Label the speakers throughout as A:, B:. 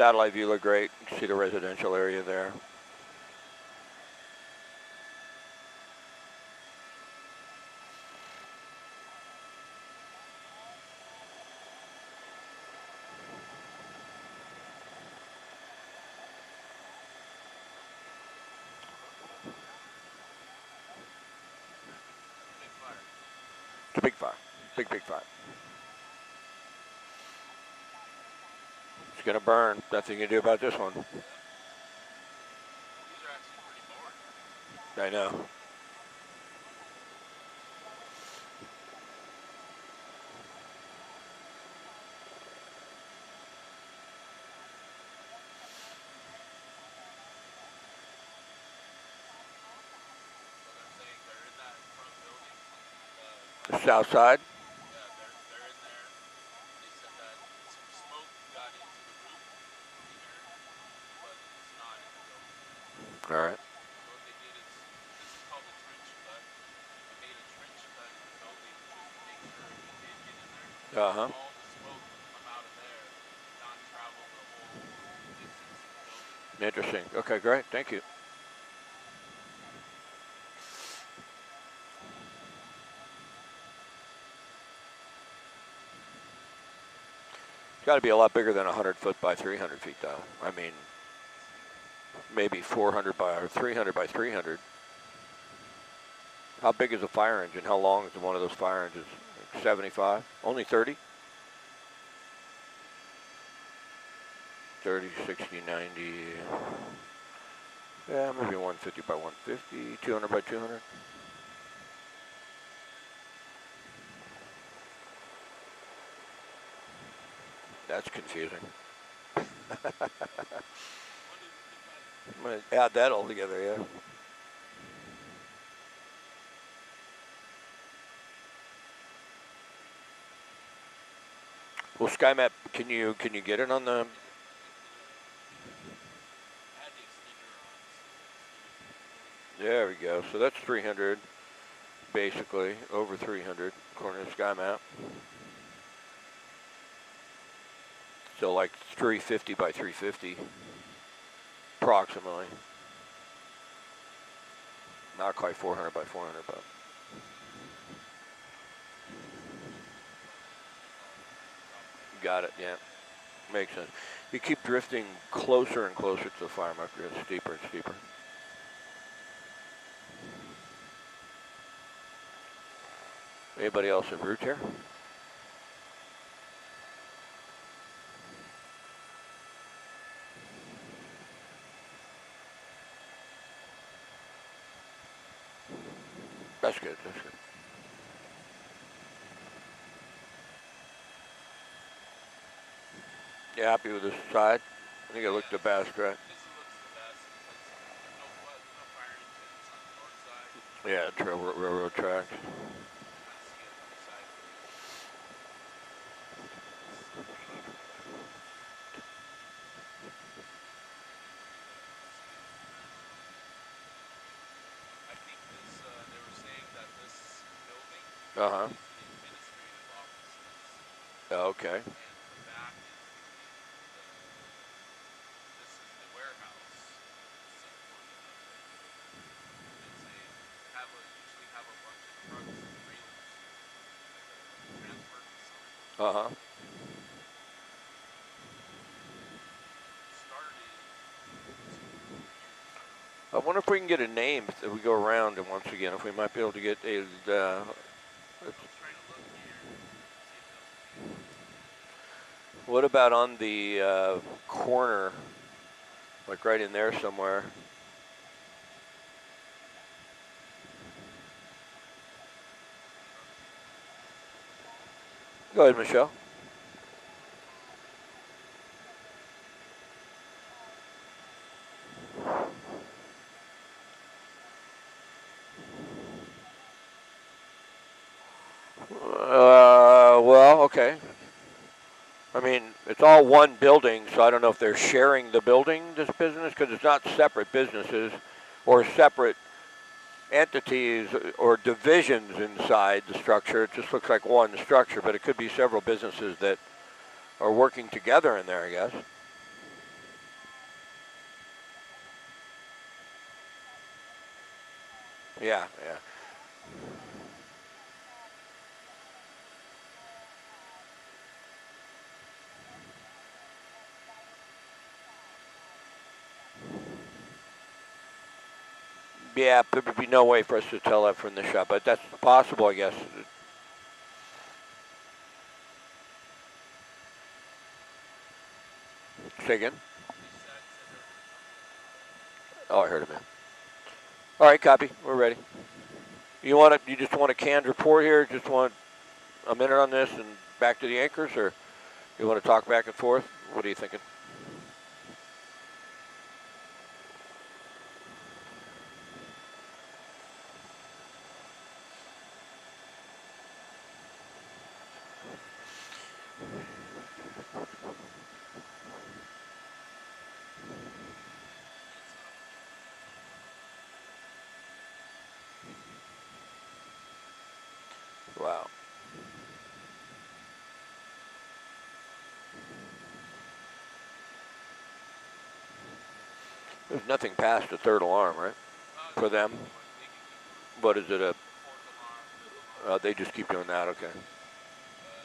A: satellite view looked great. You can see the residential area there. It's a big fire. Big fire. It's going to burn. Nothing you can do about this one.
B: These are actually pretty boring.
A: I know. The south side?
B: Yeah, they're in there. They said that some smoke got into the roof here, but it's not in the building.
A: All right.
B: So what they did is, this is called a trench cut. They made a trench cut in the building just to make sure if it did get in there,
A: Uh-huh.
B: all the smoke would come out of there, not travel the whole distance of the building.
A: Interesting. Okay, great. Thank you. It's got to be a lot bigger than 100 foot by 300 feet, though. I mean, maybe 400 by or 300 by 300. How big is a fire engine? How long is one of those fire engines? 75? Only 30? 30, 60, 90. Yeah, maybe 150 by 150, 200 by 200. That's confusing. I'm going to add that all together, yeah. Well, SkyMap, can you get it on the? There we go. So that's 300, basically over 300 according to SkyMap. So like 350 by 350, approximately. Not quite 400 by 400, but. Got it, yeah. Makes sense. You keep drifting closer and closer to the fire marker. It's steeper and steeper. Anybody else en route here? That's good, that's good. You happy with this side? I think it looked the best, right? Yeah, railroad tracks.
B: I think this, they were saying that this building
A: Uh-huh.
B: is the administrative offices.
A: Oh, okay.
B: And the back is this is the warehouse, some portion of it. It's a, usually have a bunch of trucks and trailers, like a transfer facility.
A: Uh-huh. I wonder if we can get a name if we go around, and once again, if we might be able to get a, what about on the corner, like right in there somewhere? Go ahead, Michelle. Well, okay. I mean, it's all one building, so I don't know if they're sharing the building, this business, because it's not separate businesses or separate entities or divisions inside the structure. It just looks like one structure, but it could be several businesses that are working together in there, I guess. Yeah, yeah. Yeah, there would be no way for us to tell that from the shop, but that's possible, I guess. Say again?
B: Said there was something.
A: Oh, I heard him. All right, copy. We're ready. You want to? You just want a canned report here? Just want a minute on this and back to the anchors, or you want to talk back and forth? What are you thinking?
B: It's
A: Wow. There's nothing past the third alarm, right? For
B: They can
A: them.
B: keep going. They can keep going.
A: What is it?
B: Fourth alarm, fifth alarm.
A: They just keep doing that. Okay.
B: Uh,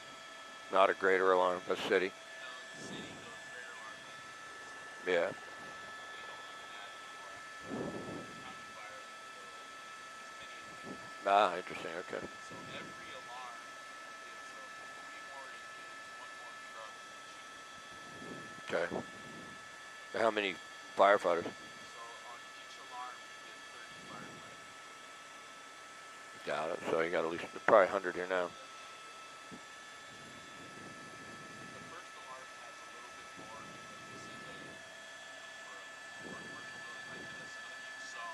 A: Not a greater alarm. A city.
B: no, the city goes greater alarm, then city.
A: Yeah.
B: They don't even add anymore after that. County fire, they can go as many as they want.
A: Ah, interesting. Okay.
B: So every alarm is three more engines, one more truck each year.
A: Okay. How many firefighters?
B: So on each alarm, you get 30 firefighters.
A: Got it. So you got at least probably 100 here now.
B: The first alarm has a little bit more because this is a, for a commercial building like this, you saw,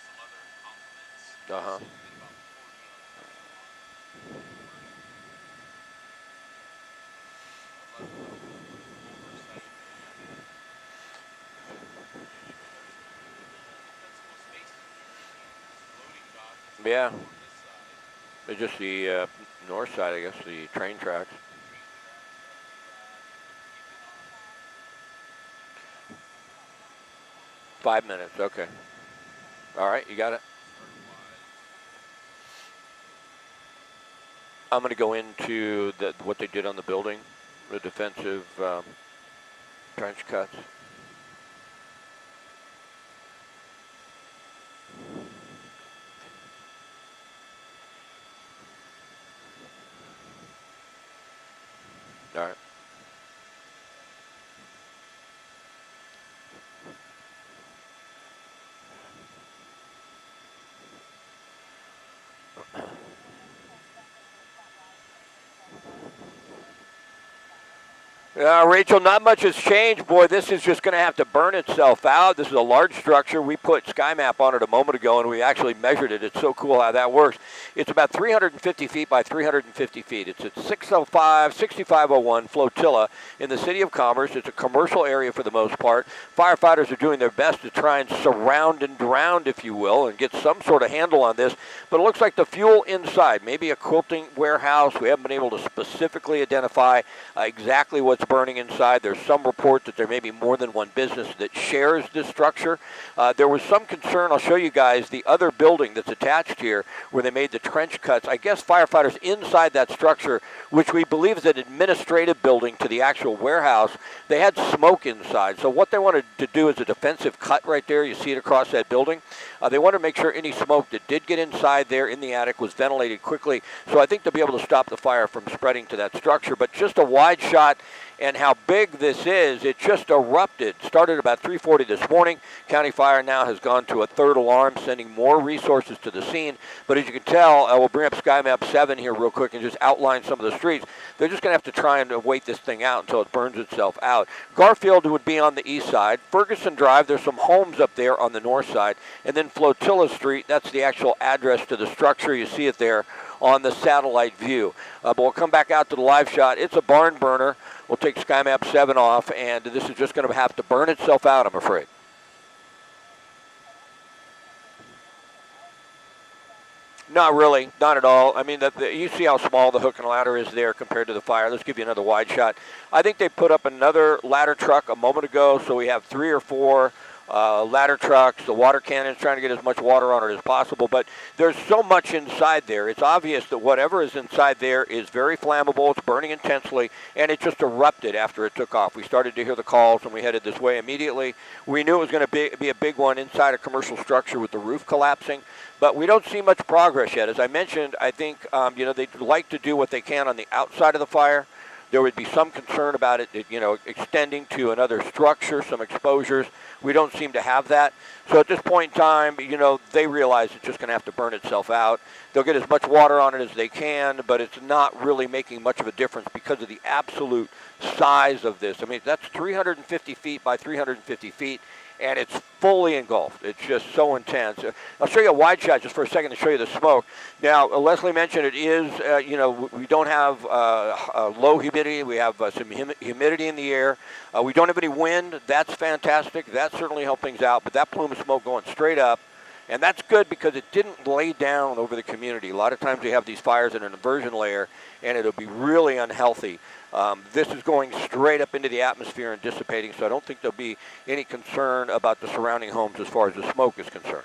B: some other complements.
A: Uh huh.
B: So you get about 40 on the first alarm for commercial. A lot of oversight and there's a defensible space in here. I mean, this loading dock is
A: Yeah.
B: also on this side.
A: It's just the north side, I guess, the train tracks.
B: Train tracks right in the back. Keep it on
A: 5 minutes. Okay. All right. You got it.
B: start wise.
A: I'm going to go into what they did on the building, the defensive trench cuts. All right. Rachel, not much has changed. Boy, this is just going to have to burn itself out. This is a large structure. We put SkyMap on it a moment ago, and we actually measured it. It's so cool how that works. It's about 350 feet by 350 feet. It's at 6501 Flotilla in the City of Commerce. It's a commercial area for the most part. Firefighters are doing their best to try and surround and drown, if you will, and get some sort of handle on this. But it looks like the fuel inside, maybe a quilting warehouse. We haven't been able to specifically identify exactly what's burning inside. There's some report that there may be more than one business that shares this structure. There was some concern. I'll show you guys the other building that's attached here where they made the trench cuts. I guess firefighters inside that structure, which we believe is an administrative building to the actual warehouse, they had smoke inside. So what they wanted to do is a defensive cut right there. You see it across that building. They wanted to make sure any smoke that did get inside there in the attic was ventilated quickly. So I think they'll be able to stop the fire from spreading to that structure. But just a wide shot and how big this is, it just erupted. Started about 3:40 this morning. County Fire now has gone to a third alarm, sending more resources to the scene. But as you can tell, we'll bring up SkyMap 7 here real quick and just outline some of the streets. They're just going to have to try and wait this thing out until it burns itself out. Garfield would be on the east side. Ferguson Drive, there's some homes up there on the north side. And then Flotilla Street, that's the actual address to the structure. You see it there on the satellite view. But we'll come back out to the live shot. It's a barn burner. We'll take SkyMap 7 off, and this is just going to have to burn itself out, I'm afraid. Not really, not at all. I mean, you see how small the hook and ladder is there compared to the fire. Let's give you another wide shot. I think they put up another ladder truck a moment ago, so we have 3 or 4 ladder trucks, the water cannons, trying to get as much water on it as possible. But there's so much inside there. It's obvious that whatever is inside there is very flammable. It's burning intensely, and it just erupted after it took off. We started to hear the calls, and we headed this way immediately. We knew it was going to be a big one inside a commercial structure with the roof collapsing. But we don't see much progress yet. As I mentioned, I think they'd like to do what they can on the outside of the fire. There would be some concern about it, extending to another structure, some exposures. We don't seem to have that. So at this point in time, they realize it's just going to have to burn itself out. They'll get as much water on it as they can, but it's not really making much of a difference because of the absolute size of this. I mean, that's 350 feet by 350 feet. And it's fully engulfed. It's just so intense. I'll show you a wide shot just for a second to show you the smoke. Now, Leslie mentioned it is, we don't have low humidity. We have some humidity in the air. We don't have any wind. That's fantastic. That certainly helped things out. But that plume of smoke going straight up, and that's good because it didn't lay down over the community. A lot of times we have these fires in an inversion layer, and it'll be really unhealthy. This is going straight up into the atmosphere and dissipating, so I don't think there'll be any concern about the surrounding homes as far as the smoke is concerned.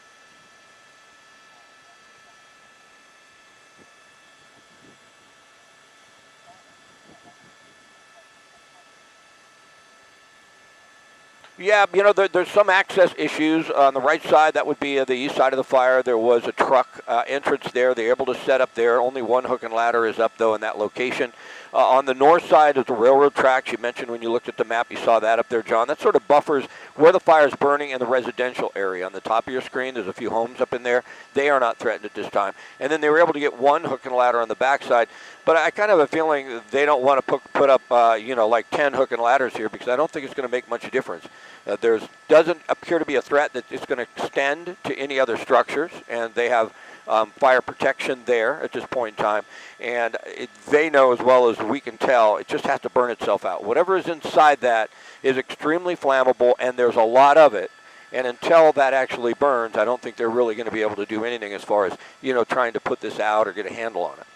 A: Yeah, there's some access issues on the right side. That would be the east side of the fire. There was a truck entrance there. They're able to set up there. Only one hook and ladder is up, though, in that location. On the north side is the railroad tracks. You mentioned when you looked at the map, you saw that up there, John. That sort of buffers where the fire is burning in the residential area. On the top of your screen, there's a few homes up in there. They are not threatened at this time. And then they were able to get one hook and ladder on the backside. But I kind of have a feeling they don't want to put up, like 10 hook and ladders here because I don't think it's going to make much difference. There doesn't appear to be a threat that it's going to extend to any other structures, and they have fire protection there at this point in time. And they know as well as we can tell, it just has to burn itself out. Whatever is inside that is extremely flammable, and there's a lot of it. And until that actually burns, I don't think they're really going to be able to do anything as far as, trying to put this out or get a handle on it.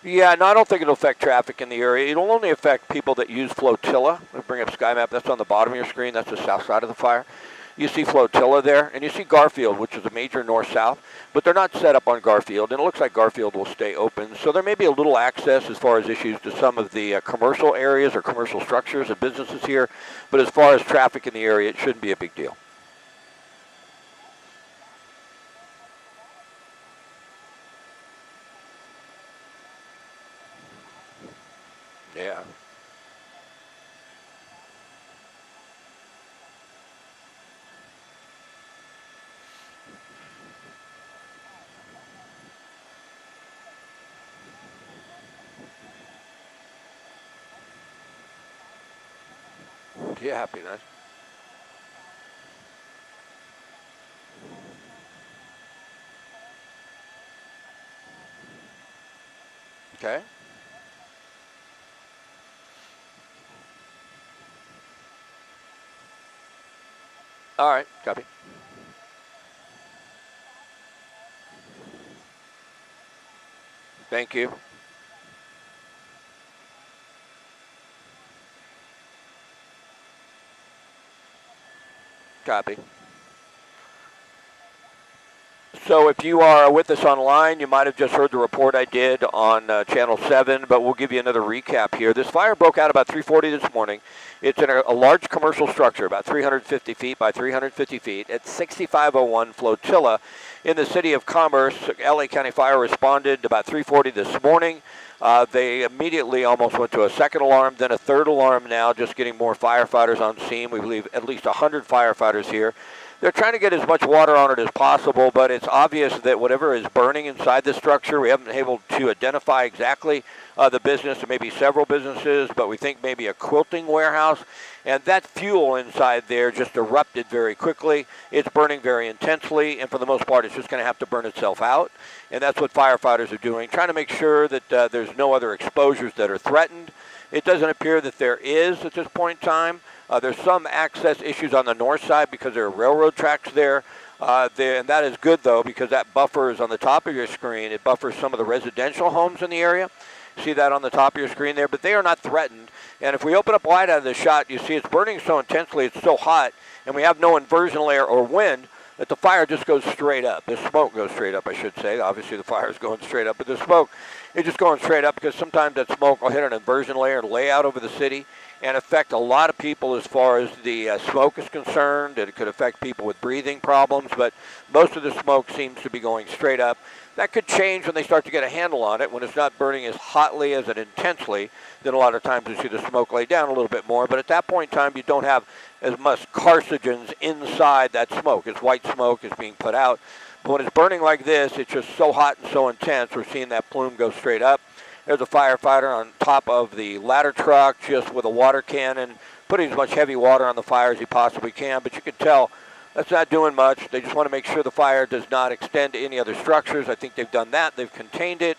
A: Yeah, no, I don't think it'll affect traffic in the area. It'll only affect people that use flotilla. Let me bring up Sky Map. That's on the bottom of your screen. That's the south side of the fire. You see flotilla there, and you see Garfield, which is a major north-south, but they're not set up on Garfield, and it looks like Garfield will stay open. So there may be a little access as far as issues to some of the commercial areas or commercial structures and businesses here, but as far as traffic in the area, it shouldn't be a big deal. Yeah. Yeah, happy nice. Okay. All right, copy. Thank you. Copy. So if you are with us online, you might have just heard the report I did on Channel 7, but we'll give you another recap here. This fire broke out about 3:40 this morning. It's in a large commercial structure, about 350 feet by 350 feet, at 6501 Flotilla in the city of Commerce. LA County Fire responded about 3:40 this morning. They immediately almost went to a second alarm, then a third alarm now, just getting more firefighters on scene. We believe at least 100 firefighters here. They're trying to get as much water on it as possible, but it's obvious that whatever is burning inside the structure, we haven't been able to identify exactly the business. There may be several businesses, but we think maybe a quilting warehouse. And that fuel inside there just erupted very quickly. It's burning very intensely, and for the most part, it's just going to have to burn itself out. And that's what firefighters are doing, trying to make sure that there's no other exposures that are threatened. It doesn't appear that there is at this point in time. There's some access issues on the north side because there are railroad tracks there. And that is good, though, because that buffer is on the top of your screen. It buffers some of the residential homes in the area. See that on the top of your screen there, but they are not threatened. And if we open up wide out of the shot, you see it's burning so intensely, it's so hot, and we have no inversion layer or wind, that the fire just goes straight up. The smoke goes straight up, I should say. Obviously, the fire is going straight up, but the smoke is just going straight up because sometimes that smoke will hit an inversion layer and lay out over the city and affect a lot of people as far as the smoke is concerned. It could affect people with breathing problems, but most of the smoke seems to be going straight up. That could change when they start to get a handle on it. When it's not burning as hotly as it intensely, then a lot of times you see the smoke lay down a little bit more. But at that point in time, you don't have as much carcinogens inside that smoke. It's white smoke is being put out. But when it's burning like this, it's just so hot and so intense, we're seeing that plume go straight up. There's a firefighter on top of the ladder truck just with a water cannon, putting as much heavy water on the fire as he possibly can. But you can tell that's not doing much. They just want to make sure the fire does not extend to any other structures. I think they've done that. They've contained it.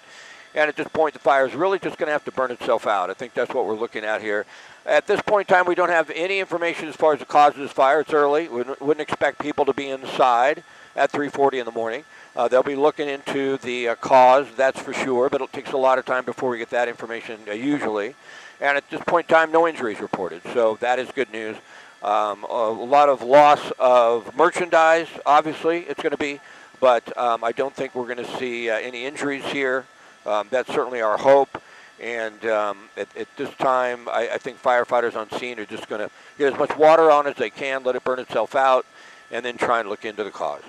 A: And at this point, the fire is really just going to have to burn itself out. I think that's what we're looking at here. At this point in time, we don't have any information as far as the cause of this fire. It's early. We wouldn't expect people to be inside at 3:40 in the morning. They'll be looking into the cause, that's for sure, but it takes a lot of time before we get that information usually. And at this point in time, no injuries reported, so that is good news. A lot of loss of merchandise, obviously, it's going to be, but I don't think we're going to see any injuries here. That's certainly our hope. And at this time, I think firefighters on scene are just going to get as much water on as they can, let it burn itself out, and then try and look into the cause.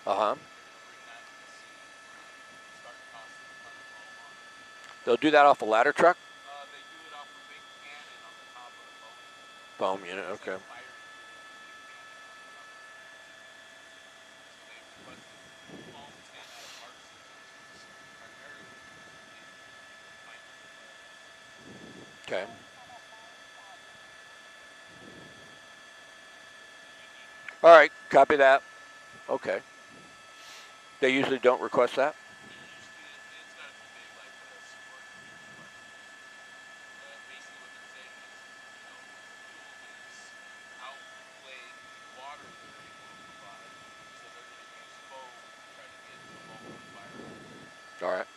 A: Uh-huh. They'll do that off a ladder truck?
B: They do it off a big cannon on the top of the foam.
A: Foam unit, okay.
B: So they requested foam 10 out of parts, primarily
A: Okay. All right, copy that. Okay. They usually don't request that?
B: it's got to be big like this for it to be requested. Basically what they're saying is, fuel is outweighing the water that they're able to provide, so they're going to use foam to try to get the bulk of the fire out.
A: All right.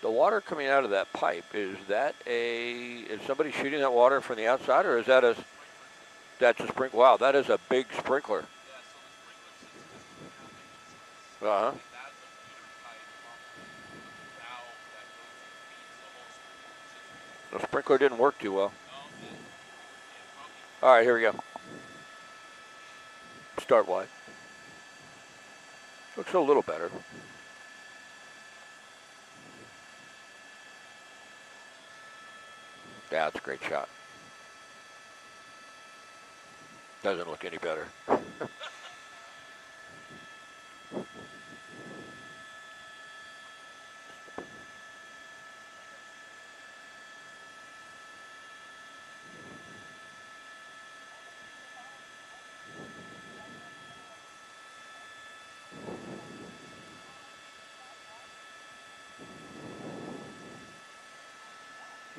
A: The water coming out of that pipe, is somebody shooting that water from the outside, or is that that's a sprinkler? Wow, that is a big sprinkler.
B: Yeah, so the sprinkler system is containment system.
A: Uh-huh.
B: And that's a feeder pipe from the valve that goes and feeds the whole sprinkler system.
A: The sprinkler didn't work too well.
B: No,
A: All right, here we go. Start wide. Looks a little better. Yeah, it's a great shot. Doesn't look any better.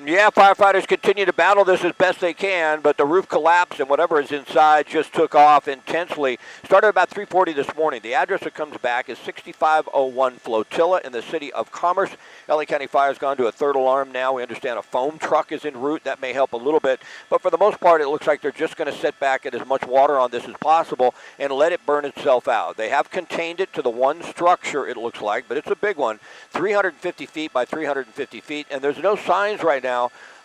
A: Yeah, firefighters continue to battle this as best they can, but the roof collapsed and whatever is inside just took off intensely. Started about 3:40 this morning. The address that comes back is 6501 Flotilla in the city of Commerce. LA County Fire's gone to a third alarm now. We understand a foam truck is en route. That may help a little bit, but for the most part, it looks like they're just going to sit back and as much water on this as possible and let it burn itself out. They have contained it to the one structure, it looks like, but it's a big one, 350 feet by 350 feet, and there's no signs right now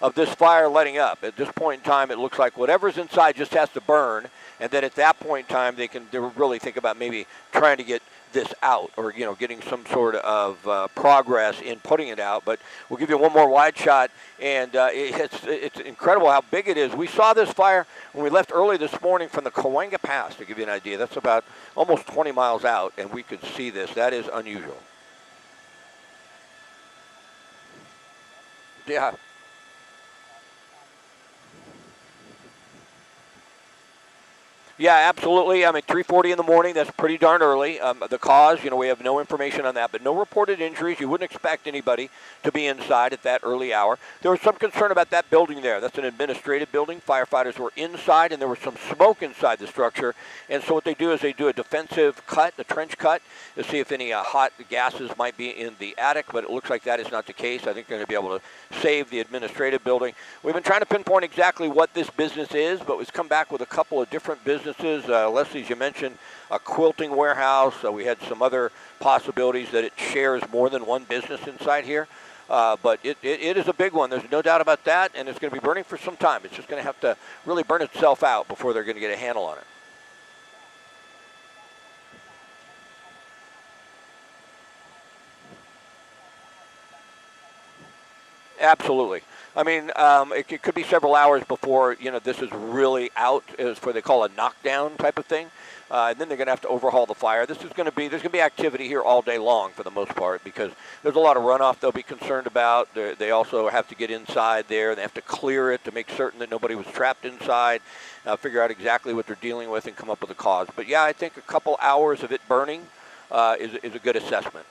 A: of this fire letting up. At this point in time, it looks like whatever's inside just has to burn, and then at that point in time, they really think about maybe trying to get this out, or getting some sort of progress in putting it out. But we'll give you one more wide shot, and it's incredible how big it is. We saw this fire when we left early this morning from the Cahuenga Pass, to give you an idea. That's about almost 20 miles out, and we could see this. That is unusual. Yeah. Yeah, absolutely. I mean, 3:40 in the morning, that's pretty darn early. The cause, we have no information on that, but no reported injuries. You wouldn't expect anybody to be inside at that early hour. There was some concern about that building there. That's an administrative building. Firefighters were inside, and there was some smoke inside the structure. And so what they do is they do a defensive cut, a trench cut, to see if any hot gases might be in the attic, but it looks like that is not the case. I think they're going to be able to save the administrative building. We've been trying to pinpoint exactly what this business is, but we've come back with a couple of different businesses. Leslie, as you mentioned, a quilting warehouse. We had some other possibilities that it shares more than one business inside here. But it is a big one. There's no doubt about that, and it's going to be burning for some time. It's just going to have to really burn itself out before they're going to get a handle on it. Absolutely. I mean, it could be several hours before, this is really out, is what they call a knockdown type of thing. And then they're going to have to overhaul the fire. There's going to be activity here all day long for the most part because there's a lot of runoff they'll be concerned about. They also have to get inside there. They have to clear it to make certain that nobody was trapped inside, figure out exactly what they're dealing with and come up with a cause. But yeah, I think a couple hours of it burning is a good assessment.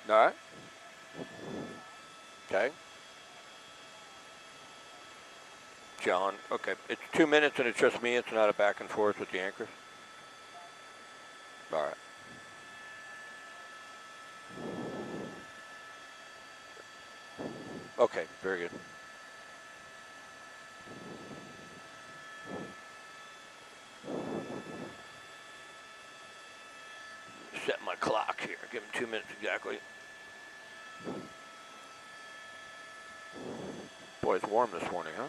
A: All right. Okay. John. Okay. It's 2 minutes and it's just me. It's not a back and forth with the anchors. All right. Okay. Very good. Set my clock here. Give him 2 minutes exactly. Boy, it's warm this morning, huh?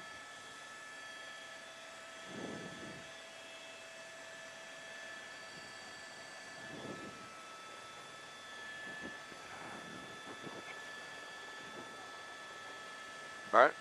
A: All right.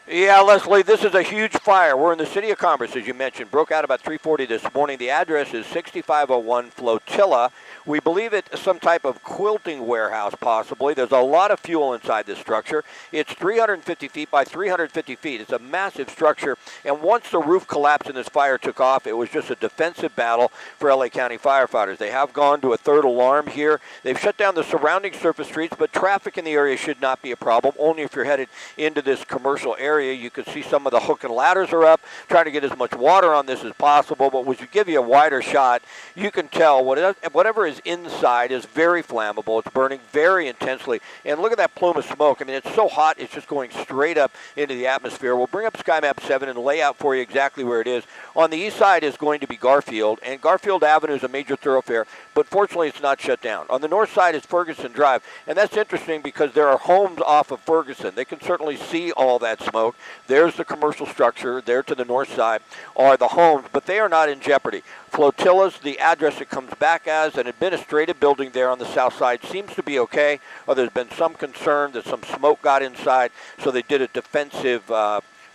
A: Yeah, Leslie, this is a huge fire. We're in the city of Commerce, as you mentioned. Broke out about 3:40 this morning. The address is 6501 Flotilla. We believe it's some type of quilting warehouse, possibly. There's a lot of fuel inside this structure. It's 350 feet by 350 feet. It's a massive structure. And once the roof collapsed and this fire took off, it was just a defensive battle for LA County firefighters. They have gone to a third alarm here. They've shut down the surrounding surface streets, but traffic in the area should not be a problem, only if you're headed into this commercial area. area. You can see some of the hook and ladders are up, trying to get as much water on this as possible. But when you give you a wider shot, you can tell whatever is inside is very flammable. It's burning very intensely. And look at that plume of smoke. I mean, it's so hot, it's just going straight up into the atmosphere. We'll bring up SkyMap 7 and lay out for you exactly where it is. On the east side is going to be Garfield, and Garfield Avenue is a major thoroughfare, but fortunately it's not shut down. On the north side is Ferguson Drive, and that's interesting because there are homes off of Ferguson. They can certainly see all that smoke. There's the commercial structure. There to the north side are the homes, but they are not in jeopardy. Flotillas, the address it comes back as, an administrative building there on the south side, seems to be okay. There's been some concern that some smoke got inside, so they did a defensive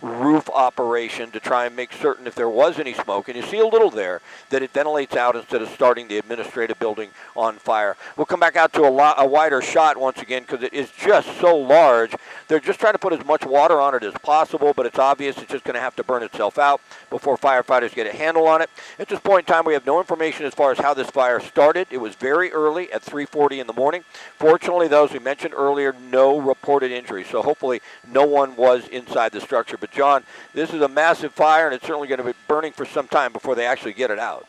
A: roof operation to try and make certain if there was any smoke, and you see a little there, that it ventilates out instead of starting the administrative building on fire. We'll come back out to a wider shot once again because it is just so large. They're just trying to put as much water on it as possible, but it's obvious it's just going to have to burn itself out before firefighters get a handle on it. At this point in time, we have no information as far as how this fire started. It was very early at 3:40 in the morning. Fortunately, those we mentioned earlier, no reported injuries, so hopefully no one was inside the structure. But John, this is a massive fire, and it's certainly going to be burning for some time before they actually get it out.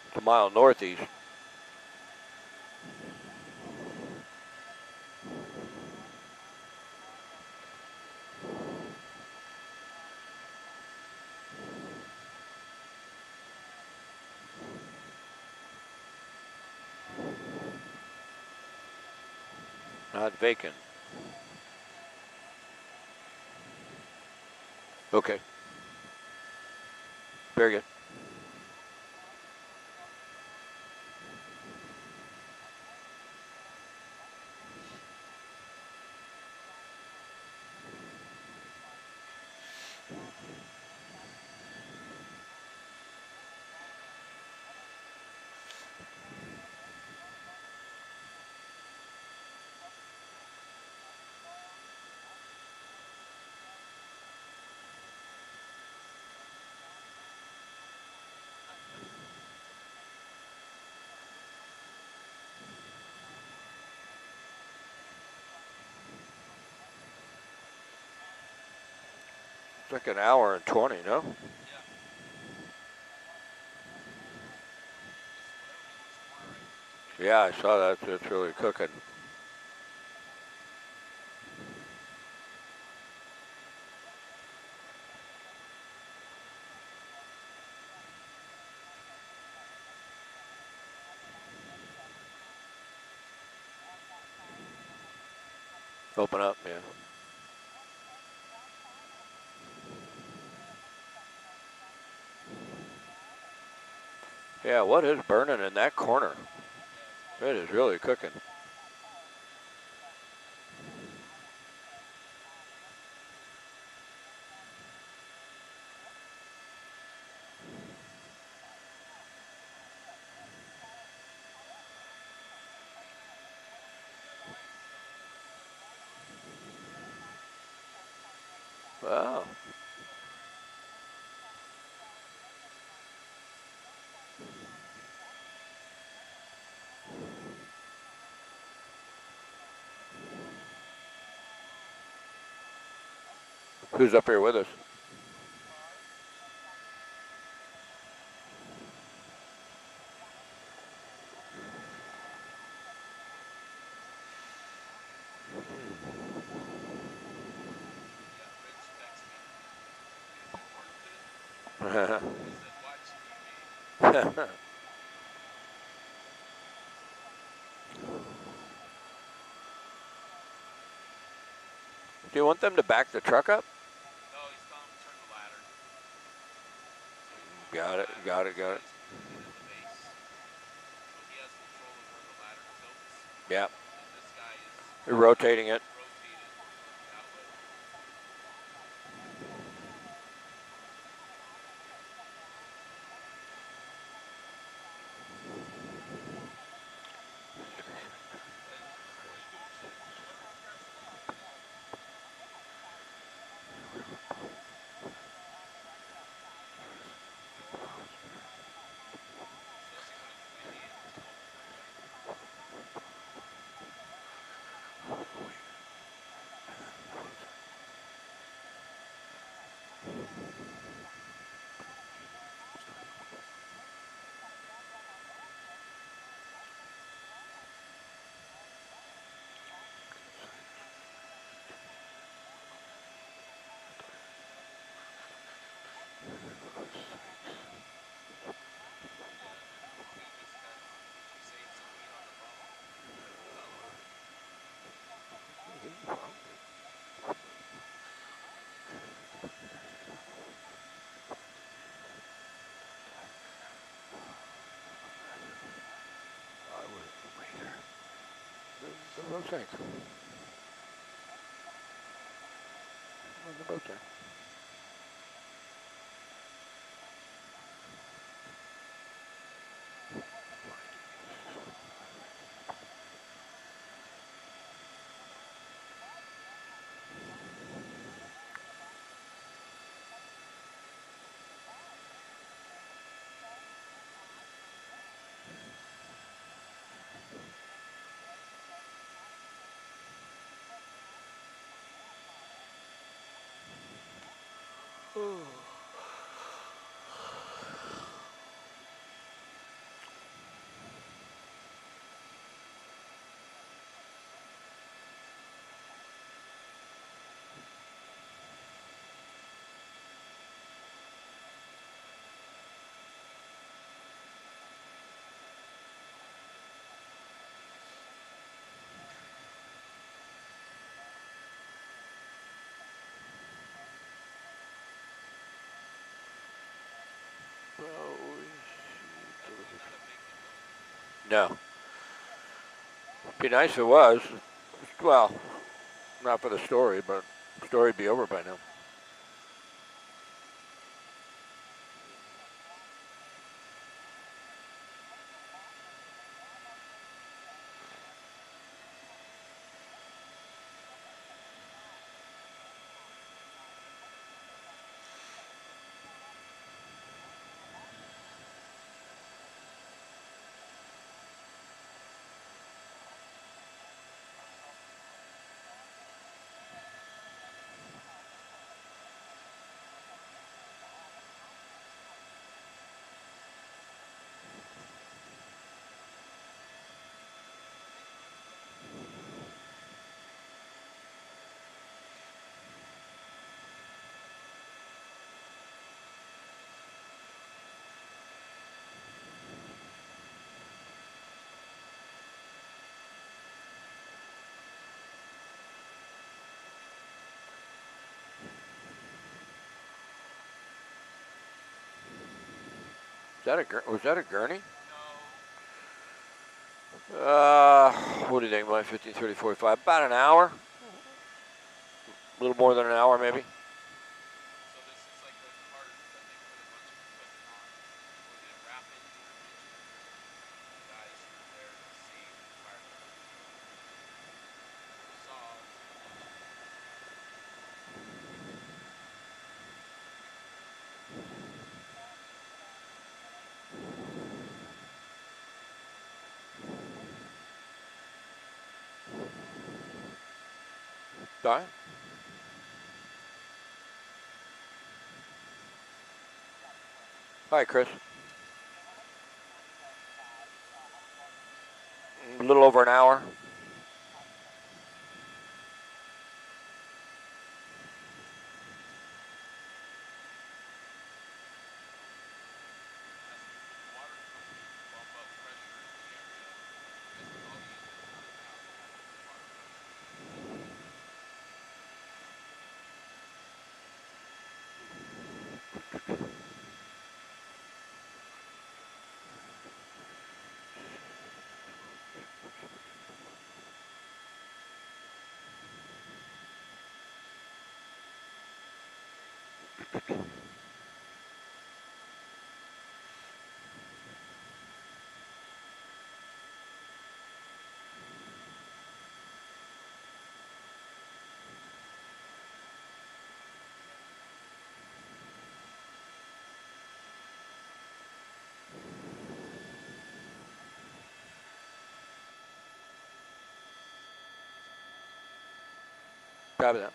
A: It's a mile northeast. Not vacant. Okay. Very good. It's like an hour and 20, no? Yeah, I saw that. It's really cooking. Open up, yeah. Yeah, what is burning in that corner? It is really cooking. Wow. Who's up here with us? Do you want them to back the truck up?
B: No, he's telling him to turn the ladder.
A: Got it, got it, got it.
B: He's at the base. So he has control of where the ladder goes.
A: Yeah.
B: and this guy is
A: You're rotating it.
B: rotated that way. And engulfs it. What contracts do you get? Especially when it's windy and the smoke comes up. Yeah. We just had. Did you say some meat on the bone?
A: The road tank. The road tank.
B: Definitely not a vacant building.
A: No. Be nice if it was. Well, not for the story, but the story'd be over by now. Was that a gurney?
B: No.
A: What do you think? 15, 30, 45. About an hour. A little more than an hour, maybe.
B: So this is like a cart that they put a bunch of equipment on. Was it rapid intervention guys who were there to save firefighters? Saws, wrenches.
A: Sorry? Hi, Chris. A little over an hour.
B: As with the water company to bump up pressure in the area because with all the units running out, the water pressure is increasing.
A: Copy that.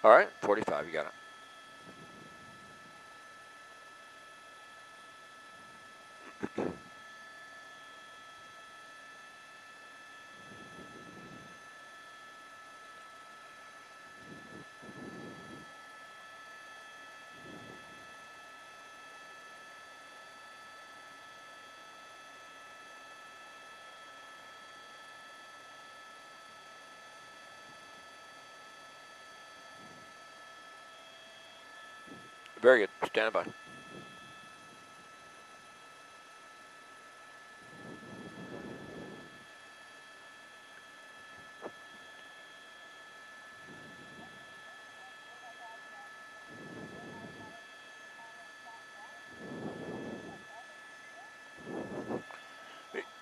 A: All right, 45, you got it. Very good. Stand by.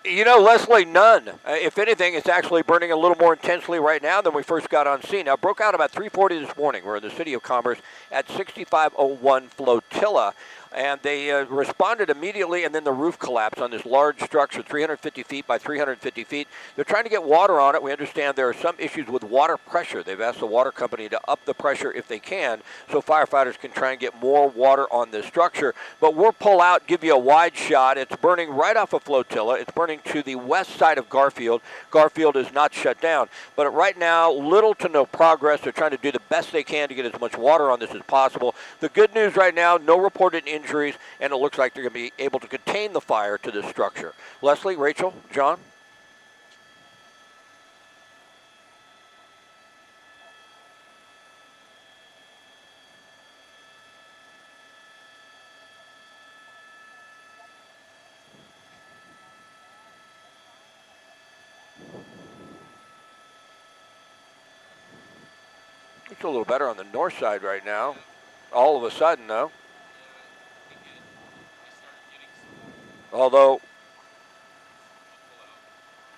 A: You know, Leslie, none. If anything, it's actually burning a little more intensely right now than we first got on scene. Now, it broke out about 3:40 this morning. We're in the City of Commerce at 6501 Flotilla, and they responded immediately, and then the roof collapsed on this large structure, 350 feet by 350 feet. They're trying to get water on it. We understand there are some issues with water pressure. They've asked the water company to up the pressure if they can, so firefighters can try and get more water on this structure. But we'll pull out, give you a wide shot. It's burning right off of Flotilla. It's burning to the west side of Garfield. Garfield is not shut down. But right now, little to no progress. They're trying to do the best they can to get as much water on this as possible. The good news right now, no reported injuries, and it looks like they're going to be able to contain the fire to this structure. Leslie, Rachel, John? It's a little better on the north side right now. All of a sudden, though. Although,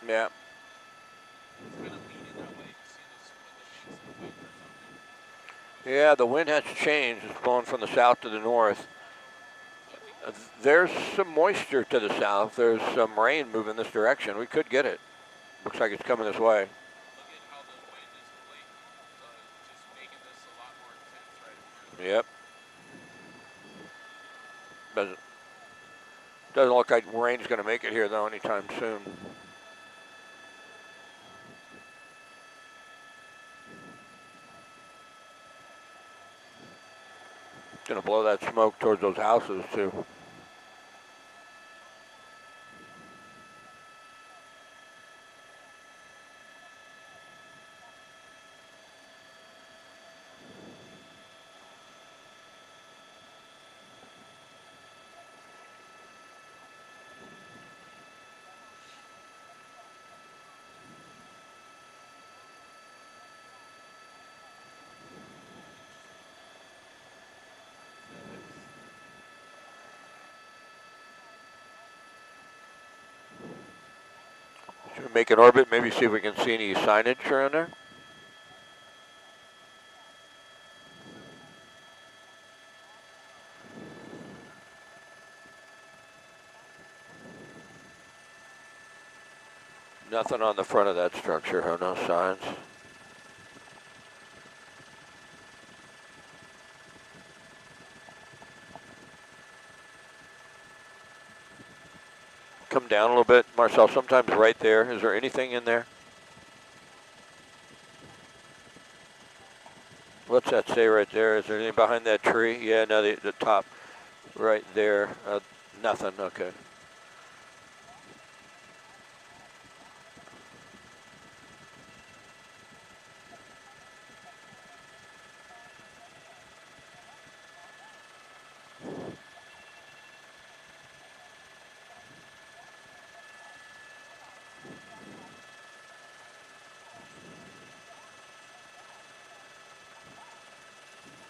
A: yeah. Yeah, the wind has changed. It's blowing from the south to the north. There's some moisture to the south. There's some rain moving this direction. We could get it. Looks like it's coming this way.
B: Look at how the wind is just making this a lot more intense right here.
A: Yep. Doesn't look like rain's going to make it here, though, anytime soon. It's going to blow that smoke towards those houses, too. Should we make an orbit, maybe see if we can see any signage around there? Nothing on the front of that structure, huh? No signs. Come down a little bit, Marcel, sometimes right there. Is there anything in there? What's that say right there? Is there anything behind that tree? Yeah, no, the top right there. Nothing, okay.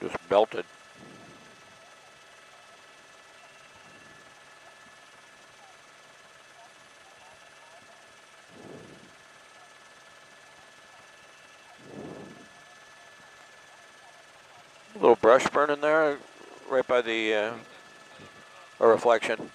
A: Just melted. A little brush burning there, right by the a reflection.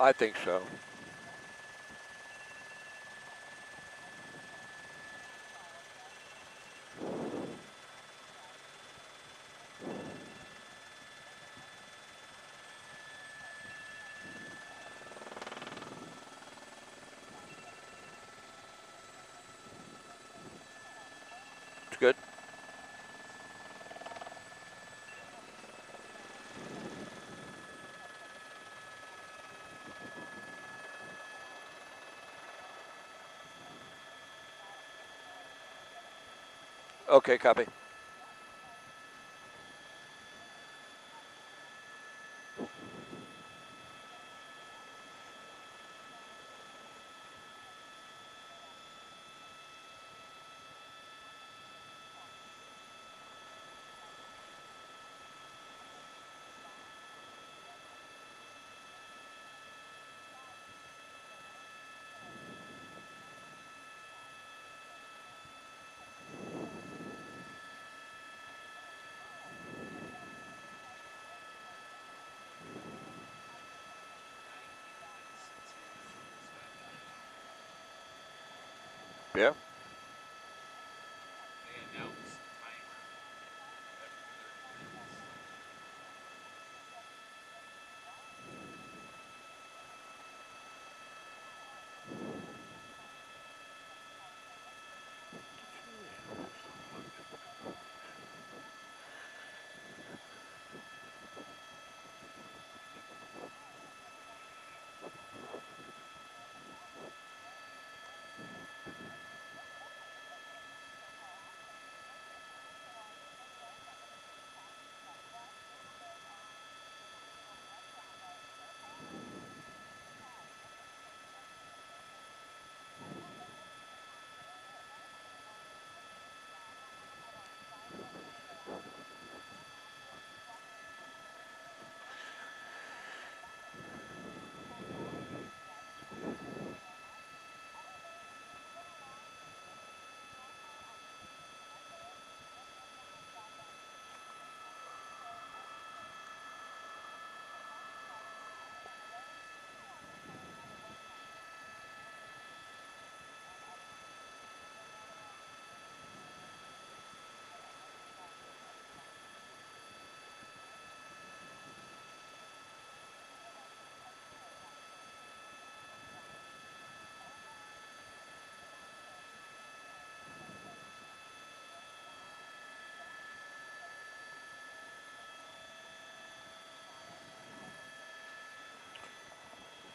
A: I think so. It's good. Okay, copy. Yeah.
B: They announce a timer every 30 minutes.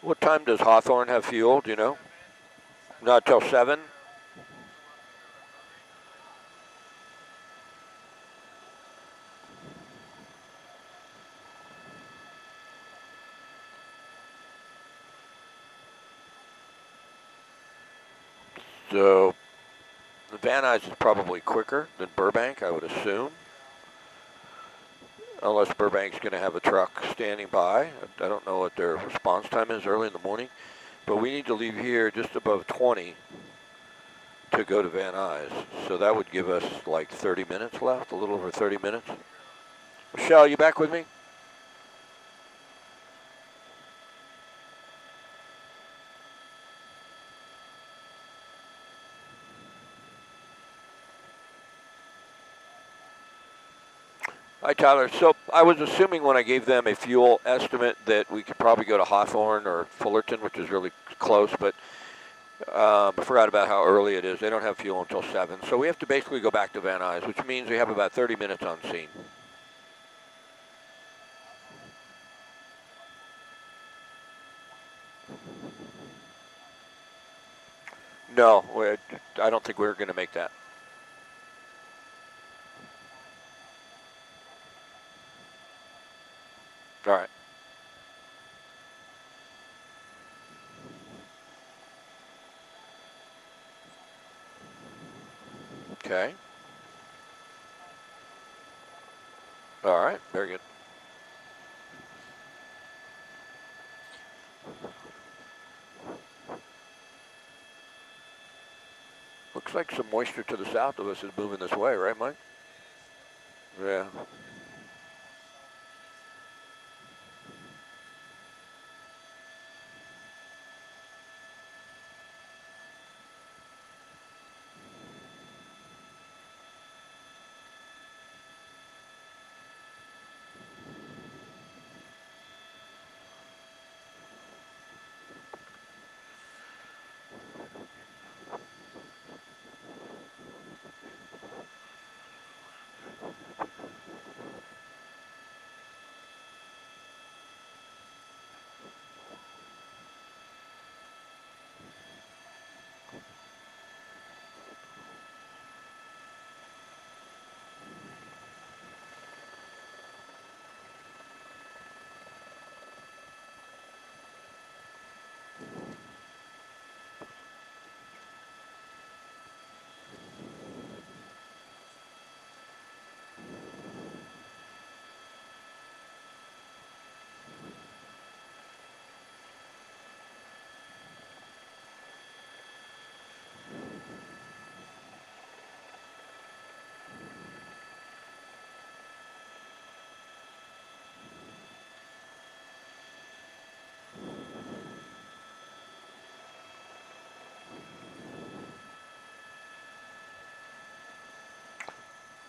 A: What time does Hawthorne have fuel? Do you know?
B: 7, 7
A: Not till
B: o'clock
A: 7?
B: is around when they're recovering.
A: So Van Nuys is probably quicker than Burbank, I would assume. Unless Burbank's going to have a truck standing by. I don't know what their response time is early in the morning. But we need to leave here just above 20 to go to Van Nuys. So that would give us like 30 minutes left, a little over 30 minutes. Michelle, you back with me? Hi, Tyler. So I was assuming when I gave them a fuel estimate that we could probably go to Hawthorne or Fullerton, which is really close, but I forgot about how early it is. They don't have fuel until 7. So we have to basically go back to Van Nuys, which means we have about 30 minutes on scene. No, I don't think we're going to make that. All right. Okay. All right. Very good. Looks like some moisture to the south of us is moving this way, right, Mike?
B: It is, yep.
A: Yeah.
B: It's moving more south than east.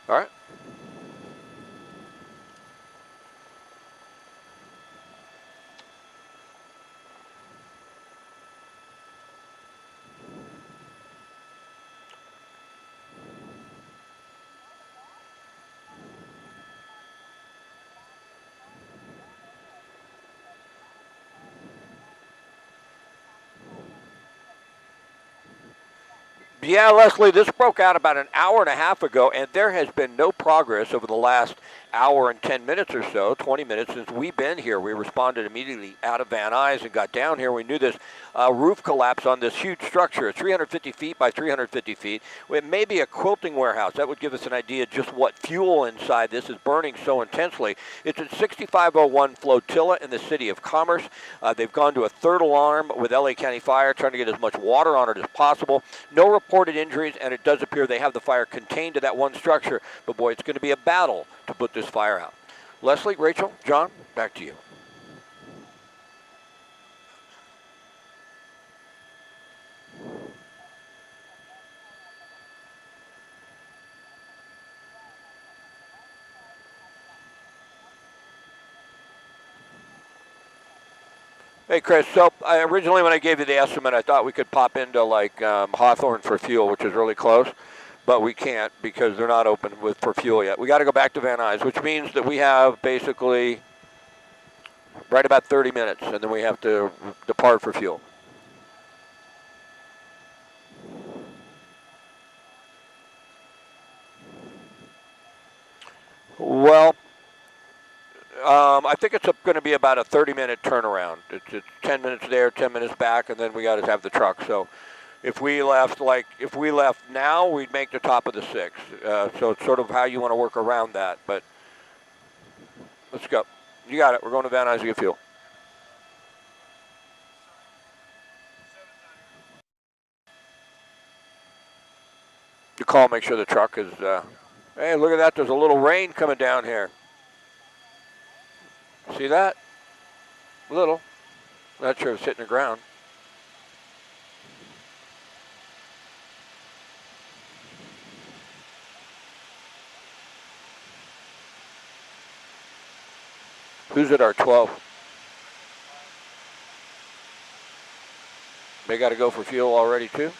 A: All right. Yeah, Leslie, this broke out about an hour and a half ago, and there has been no progress over the last hour and 10 minutes or so, 20 minutes since we've been here. We responded immediately out of Van Nuys and got down here. We knew this roof collapse on this huge structure, 350 feet by 350 feet. It may be a quilting warehouse. That would give us an idea just what fuel inside this is burning so intensely. It's at 6501 Flotilla in the city of Commerce. They've gone to a third alarm with LA County Fire, trying to get as much water on it as possible. No reported injuries, and it does appear they have the fire contained to that one structure. But boy, it's going to be a battle to put this fire out. Leslie, Rachel, John, back to you. Hey, Chris, so originally when I gave you the estimate, I thought we could pop into like Hawthorne for fuel, which is really close, but we can't because they're not open for fuel yet. We got to go back to Van Nuys, which means that we have basically right about 30 minutes, and then we have to depart for fuel. Well, I think it's going to be about a 30-minute turnaround. It's 10 minutes there, 10 minutes back, and then we got to have the truck. So if we left now, we'd make the top of the 6. So it's sort of how you want to work around that. But let's go. You got it. We're going to Van Nuys to get fuel. You call, make sure the truck is. Hey, look at that. There's a little rain coming down here. See that? Little. Not sure if it's hitting the ground. Who's at our 12? They got to go for fuel already, too?